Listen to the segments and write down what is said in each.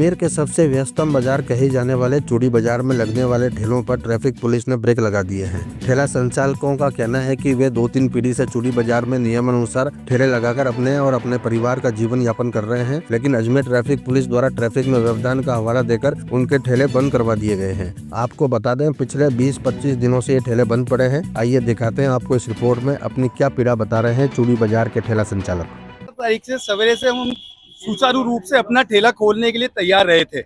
अजमेर के सबसे व्यस्तम बाजार कहे जाने वाले चूड़ी बाजार में लगने वाले ठेलों पर ट्रैफिक पुलिस ने ब्रेक लगा दिए हैं। ठेला संचालकों का कहना है कि वे 2-3 पीढ़ी से चूड़ी बाजार में नियमानुसार ठेले लगाकर अपने और अपने परिवार का जीवन यापन कर रहे हैं, लेकिन अजमेर ट्रैफिक पुलिस द्वारा ट्रैफिक में व्यवधान का हवाला देकर उनके ठेले बंद करवा दिए गए हैं। आपको बता दें, पिछले 20-25 दिनों से ये ठेले बंद पड़े हैं। आइए दिखाते हैं आपको इस रिपोर्ट में अपनी क्या पीड़ा बता रहे हैं चूड़ी बाजार के ठेला संचालक। तारीख से सवेरे से हम सुचारू रूप से अपना ठेला खोलने के लिए तैयार रहे थे।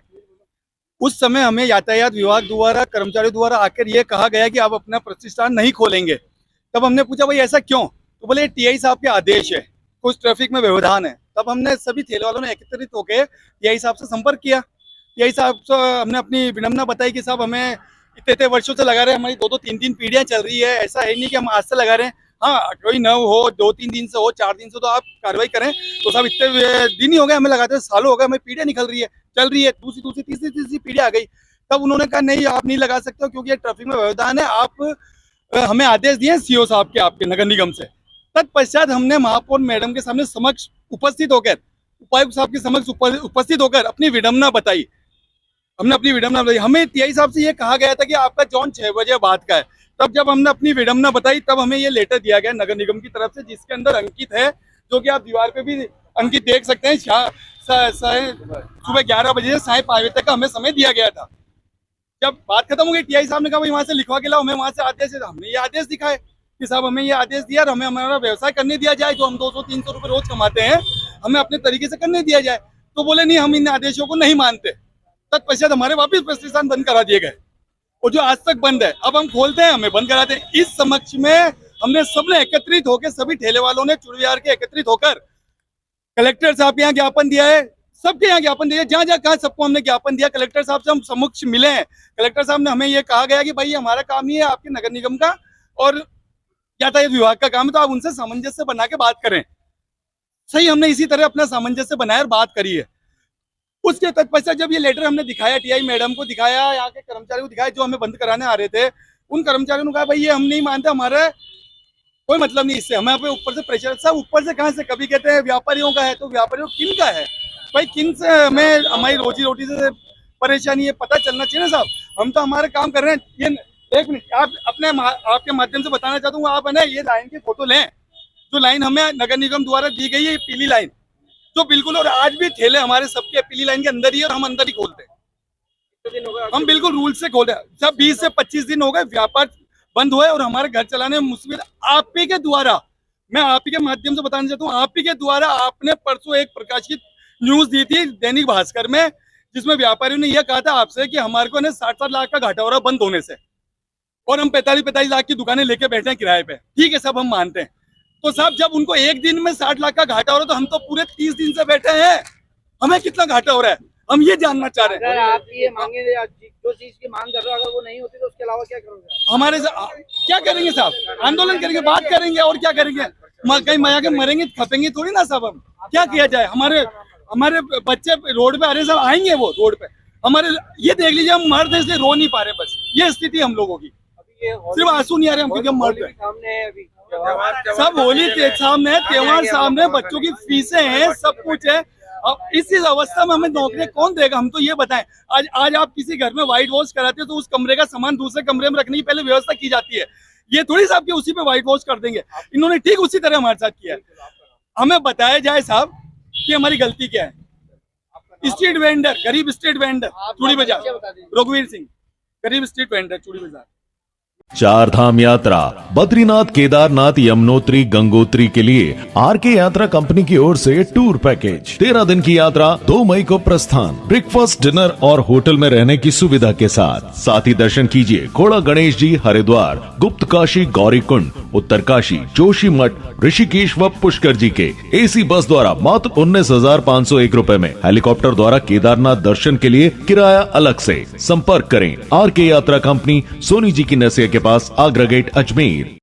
उस समय हमें यातायात विभाग द्वारा कर्मचारियों द्वारा आकर ये कहा गया कि आप अपना प्रतिष्ठान नहीं खोलेंगे। तब हमने पूछा भाई ऐसा क्यों, तो बोले टीआई साहब के आदेश है, कुछ ट्रैफिक में व्यवधान है। तब हमने सभी ठेले वालों ने एकत्रित होकर टीआई साहब से संपर्क किया। टीआई साहब से हमने अपनी विनम्रता बताई कि साहब हमें इतने वर्षों से लगा रहे हैं, हमारी 2-3 पीढ़ियां चल रही है, ऐसा है नहीं कि हम आज से लगा रहे हैं। हाँ, कोई न हो 2-3 दिन से हो, 4 दिन से, तो आप कार्रवाई करें। तो साहब इतने दिन ही हो गए हमें लगाते हैं, सालों हो गए, हमें पीढ़ियां निकल रही है, चल रही है, दूसरी तीसरी पीढ़ी आ गई। तब उन्होंने कहा नहीं आप नहीं लगा सकते हो क्योंकि ये ट्रैफिक में व्यवधान है। आप हमें आदेश दिए सीओ साहब के, आपके नगर निगम से। तत्पश्चात हमने महापौर मैडम के सामने समक्ष उपस्थित होकर, उपायुक्त साहब के समक्ष उपस्थित होकर अपनी विडम्बना बताई। हमने अपनी विडम्बना बताई। हमें टीआई साहब से ये कहा गया था कि आपका जॉन 6 बजे बाद का है। तब जब हमने अपनी विडम्बना बताई तब हमें ये लेटर दिया गया नगर निगम की तरफ से, जिसके अंदर अंकित है, जो कि आप दीवार पे भी अंकित देख सकते हैं। सुबह 11 बजे से साढ़े 5 बजे तक का हमें समय दिया गया था। जब बात खत्म हो गई, टीआई साहब ने कहा भाई वहां से लिखवा के लाओ, हमें वहां से आदेश है। हमने ये आदेश दिखाए कि साहब हमें ये आदेश दिया और हमें हमारा व्यवसाय करने दिया जाए, जो हम 200-300 रुपये रोज कमाते हैं, हमें अपने तरीके से करने दिया जाए। तो बोले नहीं, हम इन आदेशों को नहीं मानते। तत्पश्चात हमारे वापिस प्रतिष्ठान बंद करा दिए गए और जो आज तक बंद है, अब हम खोलते हैं हमें बंद कराते हैं। इस समक्ष में हमने सबने एकत्रित होकर, सभी ठेले वालों ने चूड़ी बाजार के एकत्रित होकर कलेक्टर साहब के यहाँ ज्ञापन दिया है, सबके यहाँ ज्ञापन दिया है, जहाँ जहाँ कहा सबको हमने ज्ञापन दिया। कलेक्टर साहब से हम समक्ष मिले हैं। कलेक्टर साहब ने हमें ये कहा गया कि भाई हमारा काम ही है आपके नगर निगम का और यातायात विभाग का काम है, तो आप उनसे सामंजस्य बना के बात करें। सही, हमने इसी तरह अपना सामंजस्य बनाया और बात करी है। उसके तत्पश्चात जब ये लेटर हमने दिखाया, टीआई मैडम को दिखाया, यहाँ के कर्मचारियों को दिखाया जो हमें बंद कराने आ रहे थे, उन कर्मचारियों ने कहा भाई ये हम नहीं मानते, हमारा कोई मतलब नहीं इससे, हमें पे ऊपर से प्रेशर। सब ऊपर से कहाँ से, कभी कहते हैं व्यापारियों का है, तो व्यापारियों किन का है भाई, किन से हमें हमारी रोजी रोटी से परेशानी है, पता चलना चाहिए ना साहब। हम तो हमारे काम कर रहे हैं। ये 1 मिनट आप अपने आपके माध्यम से बताना चाहता हूँ, आप है ना ये लाइन की फोटो लें, जो लाइन हमें नगर निगम द्वारा दी गई है, पीली लाइन, जो बिल्कुल, और आज भी ठेले हमारे सबके पीली लाइन के अंदर ही है और हम अंदर ही खोलते हैं। हम बिल्कुल रूल से खोलते हैं। सब 20 से 25 दिन हो गए व्यापार बंद हुए और हमारे घर चलाने में मुश्किल। आप ही के द्वारा, मैं आप ही के माध्यम से बताना चाहता हूँ, आप ही के द्वारा आपने परसों एक प्रकाशित न्यूज दी थी दैनिक भास्कर में, जिसमें व्यापारियों ने यह कहा था आपसे कि हमारे को 60-60 लाख का घाटा हो रहा है बंद होने से, और हम 45-45 लाख की दुकानें लेके बैठे हैं किराए पे। ठीक है, सब हम मानते हैं। तो साहब जब उनको एक दिन में 60 लाख का घाटा हो रहा है, तो हम तो पूरे 30 दिन से बैठे हैं, हमें कितना घाटा हो रहा है हम ये जानना चाह रहे हैं। आप ये मांगे, जो चीज की मांग कर रहे हो, अगर वो नहीं होती तो उसके अलावा क्या करोगे? हमारे क्या करेंगे साहब? आंदोलन करेंगे, बात करेंगे, और क्या करेंगे? कहीं माया के मरेंगे खपेंगे थोड़ी ना साहब। हम क्या किया जाए? हमारे बच्चे रोड पे आ रहे हैं साहब, आएंगे वो रोड पे, हमारे ये देख लीजिए हम मर्द हैं इसलिए रो नहीं पा रहे, बस ये स्थिति हम लोगों की। सिर्फ आंसू नहीं आ रहे हम क्योंकि हम मर्द हैं। सब होली सामने है, त्योहार सामने, बच्चों की फीसें हैं, सब कुछ है। अब इस अवस्था में हमें नौकरी कौन देगा? हम तो ये बताएं, आज आप किसी घर में व्हाइट वॉश कराते हो तो उस कमरे का सामान दूसरे कमरे में रखने की पहले व्यवस्था की जाती है। ये थोड़ी साहब कि उसी पे व्हाइट वॉश कर देंगे। इन्होंने ठीक उसी तरह हमारे साथ किया है। हमें बताया जाए साहब कि हमारी गलती क्या है। स्ट्रीट वेंडर, गरीब स्ट्रीट वेंडर चूड़ी बाजार, रघुवीर सिंह, गरीब स्ट्रीट वेंडर चूड़ी बाजार। 4 धाम यात्रा बद्रीनाथ, केदारनाथ, यमुनोत्री, गंगोत्री के लिए आरके यात्रा कंपनी की ओर से टूर पैकेज। 13 दिन की यात्रा, 2 मई को प्रस्थान। ब्रेकफास्ट, डिनर और होटल में रहने की सुविधा के साथ ही दर्शन कीजिए खोड़ा गणेश जी, हरिद्वार, गुप्त काशी, गौरी कुंड, उत्तरकाशी, जोशी मठ, ऋषिकेश व पुष्कर जी के। एसी बस द्वारा मात्र 19,501 रुपए में। हेलीकॉप्टर द्वारा केदारनाथ दर्शन के लिए किराया अलग से। संपर्क करें आरके यात्रा कंपनी, सोनी जी की नसिया के पास, आगरा गेट, अजमेर।